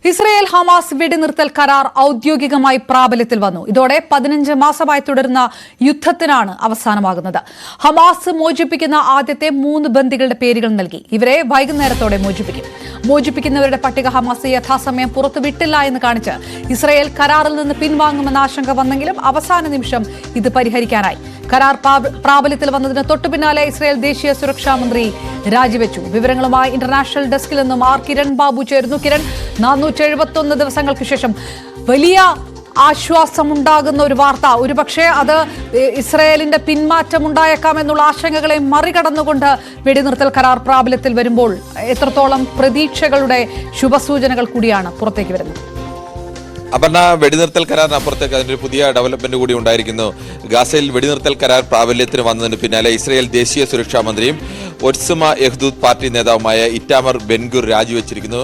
Israel Hamas വെടിനിർത്തൽ കരാർ ഔദ്യോഗികമായി പ്രാബല്യത്തിൽ വന്നു. ഇതോടെ 15 മാസമായി തുടരുന്ന യുദ്ധത്തിനാണ് അവസാനമാകുന്നത്. ഹമാസ് മോചിപ്പിക്കുന്ന ആദ്യത്തെ 3 ബന്ദികളുടെ പേരുകൾ നൽകി. ഇവരെ വൈകുന്നേരത്തോടെ മോചിപ്പിക്കും. മോചിപ്പിക്കുന്നവരുടെ പട്ടിക ഹമാസ് യഥാസമയം പുറത്തുവിട്ടില്ല എന്ന് കാണിച്ച് ഇസ്രയേൽ കരാറിൽ നിന്ന് പിൻവാങ്ങുമെന്ന ആശങ്ക വന്നെങ്കിലും അവസാന നിമിഷം ഇത് പരിഹരിക്കാനായി. കരാർ പ്രാബല്യത്തിൽ വന്നതിന് തൊട്ടുപിന്നാലെ ഇസ്രയേൽ ദേശീയ സുരക്ഷാ മന്ത്രി രാജിവെച്ചു. വിവരങ്ങളുമായി ഇന്റർനാഷണൽ ഡെസ്കിൽ നിന്നും കിരൺ ബാബു ചേരുന്നു. കിരൺ, 471 ദിവസങ്ങൾക്ക് ശേഷം വലിയ ആശ്വാസമുണ്ടാകുന്ന ഒരു വാർത്ത. ഒരുപക്ഷെ അത് ഇസ്രയേലിന്റെ പിന്മാറ്റം ഉണ്ടായേക്കാമെന്നുള്ള ആശങ്കകളെ മറികടന്നുകൊണ്ട് വെടിനിർത്തൽ കരാർ പ്രാബല്യത്തിൽ വരുമ്പോൾ എത്രത്തോളം പ്രതീക്ഷകളുടെ ശുഭസൂചനകൾ കൂടിയാണ് പുറത്തേക്ക് വരുന്നത്? അപർണ, വെടിനിർത്തൽ കരാറിനപ്പുറത്തേക്ക് അതിൻ്റെ ഒരു പുതിയ ഡെവലപ്മെന്റ് കൂടി ഉണ്ടായിരിക്കുന്നു. ഗാസയിൽ വെടിനിർത്തൽ കരാർ പ്രാബല്യത്തിന് വന്നതിന് പിന്നാലെ ഇസ്രയേൽ ദേശീയ സുരക്ഷാ മന്ത്രിയും ഒറ്റ്സുമ യഹ്ദൂദ് പാർട്ടി നേതാവുമായ ഇറ്റാമർ ബെൻഗുർ രാജിവെച്ചിരിക്കുന്നു.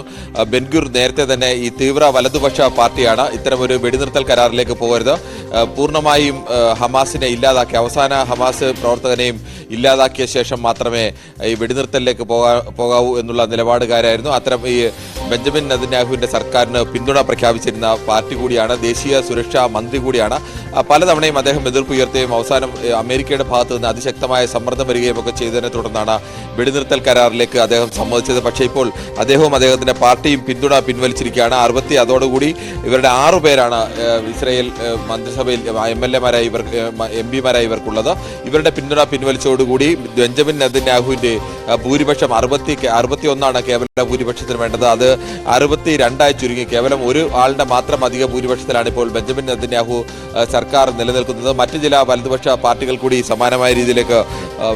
ബെൻഗുർ നേരത്തെ തന്നെ ഈ തീവ്ര വലതുപക്ഷ പാർട്ടിയാണ്. ഇത്തരമൊരു വെടിനിർത്തൽ കരാറിലേക്ക് പോകരുത്, പൂർണ്ണമായും ഹമാസിനെ ഇല്ലാതാക്കി അവസാന ഹമാസ് പ്രവർത്തകനെയും ഇല്ലാതാക്കിയ ശേഷം മാത്രമേ ഈ വെടിനിർത്തലിലേക്ക് പോകാവൂ എന്നുള്ള നിലപാടുകാരായിരുന്നു. അത്തരം ഈ ബെഞ്ചമിൻ നെതന്യാഹുവിന്റെ സർക്കാരിന് പിന്തുണ പ്രഖ്യാപിച്ചിരുന്ന പാർട്ടി കൂടിയാണ്, ദേശീയ സുരക്ഷാ മന്ത്രി കൂടിയാണ്. പലതവണയും അദ്ദേഹം എതിർപ്പ് ഉയർത്തുകയും അവസാനം അമേരിക്കയുടെ ഭാഗത്ത് നിന്ന് അതിശക്തമായ സമ്മർദ്ദം വരികയും ഒക്കെ ചെയ്തതിനെ തുടർന്നാണ് വെടിനിർത്തൽ കരാറിലേക്ക് അദ്ദേഹം സമ്മതിച്ചത്. പക്ഷേ ഇപ്പോൾ അദ്ദേഹവും അദ്ദേഹത്തിന്റെ പാർട്ടിയും പിന്തുണ പിൻവലിച്ചിരിക്കുകയാണ്. അതോടുകൂടി ഇവരുടെ 6 പേരാണ് ഇസ്രയേൽ മന്ത്രിസഭയിൽ എം പിമാരായി ഇവർക്കുള്ളത്. ഇവരുടെ പിന്തുണ പിൻവലിച്ചതോടുകൂടി ബെഞ്ചമിൻ നെതന്യാഹുവിന്റെ ഭൂരിപക്ഷം 61 കേവല ഭൂരിപക്ഷത്തിന് വേണ്ടത്. അത് 62 ചുരുങ്ങി കേവലം ഒരു ആളുടെ മാത്രം അധിക ഭൂരിപക്ഷത്തിലാണ് ഇപ്പോൾ ബെഞ്ചമിൻ നെതന്യാഹു സർക്കാർ നിലനിൽക്കുന്നത്. മറ്റു ചില വലതുപക്ഷ പാർട്ടികൾ കൂടി സമാനമായ രീതിയിലേക്ക്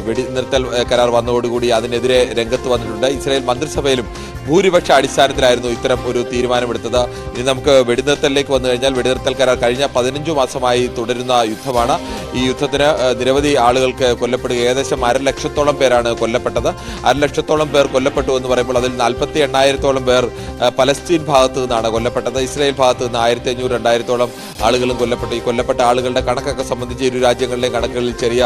വെടിനിർത്തൽ കരാർ വന്നതോടുകൂടി അതിനെതിരെ രംഗത്ത് വന്നിട്ടുണ്ട്. ഇസ്രായേൽ മന്ത്രിസഭയിലും ഭൂരിപക്ഷ അടിസ്ഥാനത്തിലായിരുന്നു ഇത്തരം ഒരു തീരുമാനമെടുത്തത്. ഇനി നമുക്ക് വെടിനിർത്തലിലേക്ക് വന്നു കഴിഞ്ഞാൽ, വെടിനിർത്തൽ കരാർ കഴിഞ്ഞ 15 മാസമായി തുടരുന്ന യുദ്ധമാണ്. ഈ യുദ്ധത്തിന് നിരവധി ആളുകൾക്ക് കൊല്ലപ്പെടുക, ഏകദേശം 1,00,000-ഓളം പേരാണ് കൊല്ലപ്പെട്ടത്. 1,00,000-ഓളം പേർ കൊല്ലപ്പെട്ടു എന്ന് പറയുമ്പോൾ അതിൽ 48,000-ഓളം പേർ പലസ്തീൻ ഭാഗത്ത് നിന്നാണ് കൊല്ലപ്പെട്ടത്. ഇസ്രായേൽ ഭാഗത്ത് നിന്ന് 1,500-2,000-ഓളം ആളുകളും കൊല്ലപ്പെട്ടു. ഈ കൊല്ലപ്പെട്ട ആളുകളുടെ കണക്കൊക്കെ സംബന്ധിച്ച് ഇരു രാജ്യങ്ങളിലെയും കണക്കുകളിൽ ചെറിയ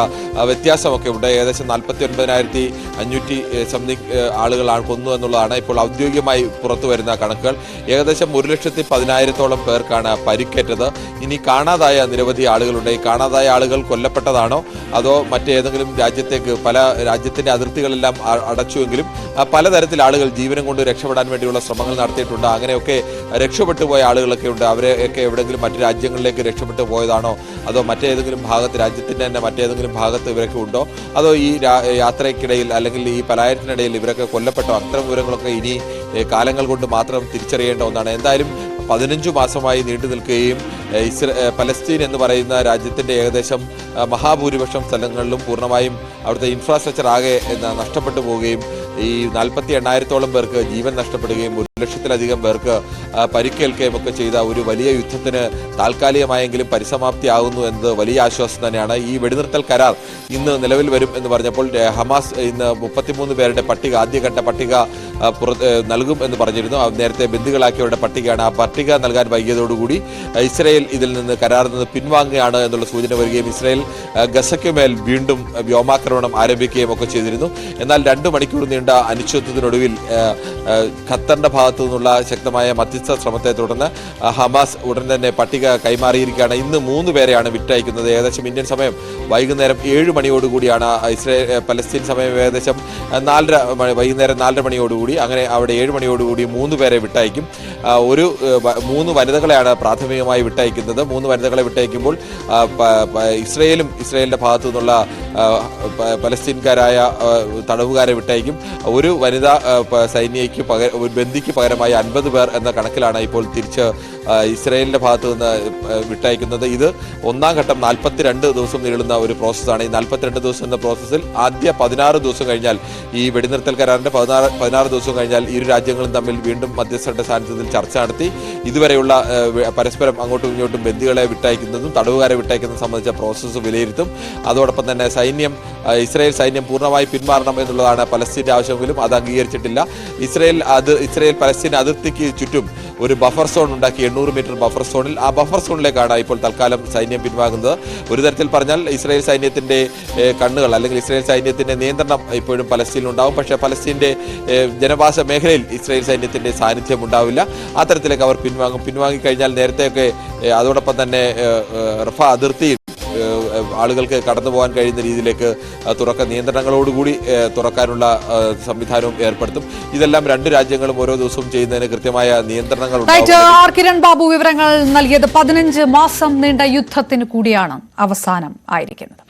വ്യത്യാസമൊക്കെ ഉണ്ട്. ഏകദേശം 49,500 സംതിങ് ആളുകളാണ് കൊന്നു എന്നുള്ളതാണ് ഇപ്പോൾ ഔദ്യോഗികമായി പുറത്തു വരുന്ന കണക്കുകൾ. ഏകദേശം 1,10,000-ഓളം പേർക്കാണ് പരിക്കേറ്റത്. ഇനി കാണാതായ നിരവധി ആളുകളുണ്ട്. ഈ കാണാതായ ആളുകൾ കൊല്ലപ്പെട്ടതാണോ അതോ മറ്റേതെങ്കിലും രാജ്യത്തേക്ക്, പല രാജ്യത്തിന്റെ അതിർത്തികളെല്ലാം അടച്ചുവെങ്കിലും പലതരത്തിൽ ആളുകൾ ജീവനം കൊണ്ട് രക്ഷപ്പെടാൻ വേണ്ടിയുള്ള ശ്രമങ്ങൾ നടത്തിയിട്ടുണ്ട്. അങ്ങനെയൊക്കെ രക്ഷപ്പെട്ടു പോയ ആളുകളൊക്കെ ഉണ്ട്. അവരെയൊക്കെ എവിടെയെങ്കിലും മറ്റു രാജ്യങ്ങളിലേക്ക് രക്ഷപ്പെട്ടു പോയതാണോ അതോ മറ്റേതെങ്കിലും ഭാഗത്ത്, രാജ്യത്തിന്റെ തന്നെ മറ്റേതെങ്കിലും ഭാഗത്ത് ഇവരൊക്കെ ഉണ്ടോ അതോ ഈ യാത്രയ്ക്കിടയിൽ അല്ലെങ്കിൽ ഈ പലായനത്തിനിടയിൽ ഇവരൊക്കെ കൊല്ലപ്പെട്ടോ? അത്തരം വിവരങ്ങളൊക്കെ ഇനി കാലങ്ങൾ കൊണ്ട് മാത്രം തിരിച്ചറിയേണ്ട ഒന്നാണ്. എന്തായാലും 15 മാസമായി നീണ്ടു നിൽക്കുകയും പലസ്തീൻ എന്ന് പറയുന്ന രാജ്യത്തിന്റെ ഏകദേശം മഹാഭൂരിപക്ഷം സ്ഥലങ്ങളിലും പൂർണ്ണമായും അവിടുത്തെ ഇൻഫ്രാസ്ട്രക്ചർ ആകെ നഷ്ടപ്പെട്ടു പോവുകയും ഈ 48,000-ഓളം പേർക്ക് ജീവൻ നഷ്ടപ്പെടുകയും 1,00,000-ലധികം പേർക്ക് പരിക്കേൽക്കുകയും ഒക്കെ ചെയ്ത ഒരു വലിയ യുദ്ധത്തിന് താൽക്കാലികമായെങ്കിലും പരിസമാപ്തിയാകുന്നു എന്നത് വലിയ ആശ്വാസം തന്നെയാണ്. ഈ വെടിനിർത്തൽ കരാർ ഇന്ന് നിലവിൽ വരും എന്ന് പറഞ്ഞപ്പോൾ ഹമാസ് ഇന്ന് 33 പേരുടെ പട്ടിക, ആദ്യഘട്ട പട്ടിക നൽകും എന്ന് പറഞ്ഞിരുന്നു. നേരത്തെ ബന്ദികളാക്കിയവരുടെ പട്ടികയാണ്. ആ പട്ടിക നൽകാൻ വൈകിയതോടുകൂടി ഇസ്രായേൽ ഇതിൽ നിന്ന് കരാറിൽ നിന്ന് പിൻവാങ്ങുകയാണ് എന്നുള്ള സൂചന വരികയും ഇസ്രായേൽ ഗസയ്ക്കുമേൽ വീണ്ടും വ്യോമാക്രമണം ആരംഭിക്കുകയും ഒക്കെ ചെയ്തിരുന്നു. എന്നാൽ 2 മണിക്കൂർ നീണ്ട അനിശ്ചിതത്വത്തിനൊടുവിൽ ഖത്തറിന്റെ ഭാഗത്തു നിന്നുള്ള ശക്തമായ മധ്യസ്ഥ ശ്രമത്തെ തുടർന്ന് ഹമാസ് ഉടൻ തന്നെ പട്ടിക കൈമാറിയിരിക്കുകയാണ്. ഇന്ന് 3 പേരെയാണ് വിട്ടയക്കുന്നത്. ഏകദേശം ഇന്ത്യൻ സമയം വൈകുന്നേരം 7 മണിയോടുകൂടിയാണ്, പലസ്തീൻ സമയം ഏകദേശം വൈകുന്നേരം 4:30 മണിയോടുകൂടി, അങ്ങനെ അവിടെ 7 മണിയോടുകൂടി 3 പേരെ വിട്ടയക്കും. 3 വനിതകളെയാണ് പ്രാഥമികമായി വിട്ടയക്കുന്നത്. 3 വനിതകളെ വിട്ടയക്കുമ്പോൾ ഇസ്രയേലിന്റെ ഭാഗത്തു നിന്നുള്ള പലസ്തീൻകാരായ തടവുകാരെ വിട്ടയക്കും. ഒരു വനിതാ ഒരു ബന്ദിക്ക് പകരമായി 50 പേർ എന്ന കണക്കിലാണ് ഇപ്പോൾ തിരിച്ച് ഇസ്രായേലിന്റെ ഭാഗത്തു നിന്ന് വിട്ടയക്കുന്നത്. ഇത് ഒന്നാം ഘട്ടം 42 ദിവസം നീളുന്ന ഒരു പ്രോസസ്സാണ്. ഈ 42 ദിവസം എന്ന പ്രോസസ്സിൽ ആദ്യ 16 ദിവസം കഴിഞ്ഞാൽ, ഈ വെടിനിർത്തൽ കരാറിന്റെ 16 ദിവസം കഴിഞ്ഞാൽ ഇരു രാജ്യങ്ങളും തമ്മിൽ വീണ്ടും മധ്യസ്ഥരുടെ സാന്നിധ്യത്തിൽ ചർച്ച നടത്തി ഇതുവരെയുള്ള പരസ്പരം അങ്ങോട്ടും ഇങ്ങോട്ടും ബന്ദികളെ വിട്ടയക്കുന്നതും തടവുകാരെ വിട്ടയക്കുന്നതും സംബന്ധിച്ച പ്രോസസ്സ് വിലയിരുത്തും. അതോടൊപ്പം തന്നെ ഇസ്രായേൽ സൈന്യം പൂർണ്ണമായി പിന്മാറണം എന്നുള്ളതാണ് പലസ്തീന്റെ ആവശ്യമെങ്കിലും അത് അംഗീകരിച്ചിട്ടില്ല. ഇസ്രായേൽ പലസ്തീൻ അതിർത്തിക്ക് ചുറ്റും ഒരു ബഫർ സോൺ ഉണ്ടാക്കി 800 മീറ്റർ ബഫർ സോണിൽ. ആ ബഫർ സോണിലേക്കാണ് ഇപ്പോൾ തൽക്കാലം സൈന്യം പിൻവാങ്ങുന്നത്. ഒരു തരത്തിൽ പറഞ്ഞാൽ ഇസ്രായേൽ സൈന്യത്തിന്റെ കണ്ണുകൾ അല്ലെങ്കിൽ ഇസ്രായേൽ സൈന്യത്തിന്റെ നിയന്ത്രണം ഇപ്പോഴും പലസ്തീനിലുണ്ടാവും. പക്ഷേ പലസ്തീന്റെ ജനവാസ മേഖലയിൽ ഇസ്രായേൽ സൈന്യത്തിന്റെ സാന്നിധ്യം ഉണ്ടാവില്ല. ആ തരത്തിലേക്ക് അവർ പിൻവാങ്ങിക്കഴിഞ്ഞാൽ നേരത്തെയൊക്കെ അതോടൊപ്പം തന്നെ റഫ അതിർത്തിയിൽ ആളുകൾക്ക് കടന്നു പോകാൻ കഴിയുന്ന രീതിയിലേക്ക് നിയന്ത്രണങ്ങളോടുകൂടി തുറക്കാനുള്ള സംവിധാനവും ഏർപ്പെടുത്തും. ഇതെല്ലാം രണ്ട് രാജ്യങ്ങളും ഓരോ ദിവസവും ചെയ്യുന്നതിന് കൃത്യമായ നിയന്ത്രണങ്ങൾ കിരൺ ബാബു വിവരങ്ങൾ നൽകിയത്. 15 മാസം നീണ്ട യുദ്ധത്തിന് കൂടിയാണ് അവസാനം ആയിരിക്കുന്നത്.